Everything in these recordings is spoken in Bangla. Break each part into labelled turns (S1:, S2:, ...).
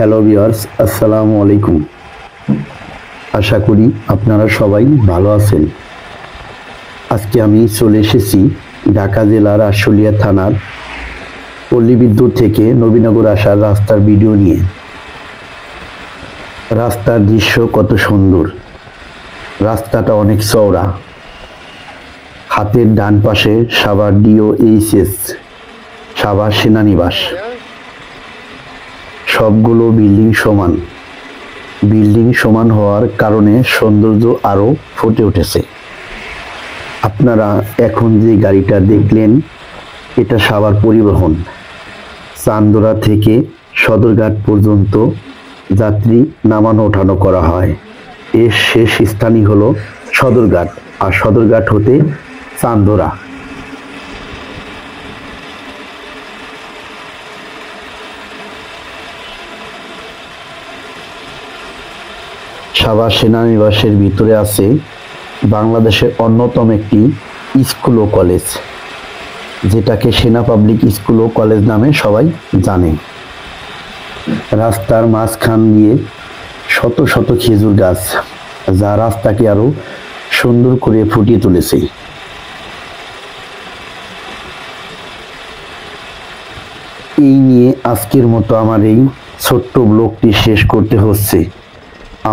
S1: হ্যালো ভিউয়ার্স, আসসালামু আলাইকুম। আশা করি আপনারা সবাই ভালো আছেন। আজকে আমি চলে এসেছি ঢাকা জেলার আশুলিয়া থানার পল্লী বিদ্যুৎ থেকে নবীনগর আসার রাস্তার ভিডিও নিয়ে। রাস্তার দৃশ্য কত সুন্দর, রাস্তাটা অনেক চওড়া। হাতের ডান পাশে সাভার DOHS সাভার সেনানিবাস। সবগুলো বিল্ডিং সমান হওয়ার কারণে সৌন্দর্য আরো ফুটে উঠেছে। আপনারা এখন যে গাড়িটা দেখলেন, এটা সাভার পরিবহন। চান্দোরা থেকে সদরঘাট পর্যন্ত যাত্রী নামানো ওঠানো করা হয়। এর শেষ স্থানই হলো সদরঘাট, আর সদরঘাট হতে চান্দোরা। সাভার সেনানিবাসের ভিতরে আছে বাংলাদেশের অন্যতম একটি স্কুল ও কলেজ, যেটাকে সেনা পাবলিক স্কুল ও কলেজ নামে সবাই জানে। রাস্তার মাঝখান দিয়ে শত শত খেজুর গাছ, যা রাস্তাকে আরো সুন্দর করে ফুটিয়ে তুলেছে। এই নিয়ে আজকের মতো আমার এই ছোট্ট ব্লগটি শেষ করতে হচ্ছে।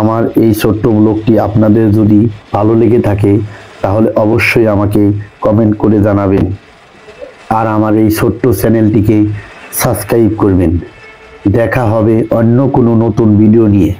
S1: আমার এই ছোট্ট ব্লগটি আপনাদের যদি ভালো লেগে থাকে, তাহলে অবশ্যই আমাকে কমেন্ট করে জানাবেন, আর আমার এই ছোট্ট চ্যানেলটিকে সাবস্ক্রাইব করবেন। দেখা হবে অন্য কোনো নতুন ভিডিও নিয়ে।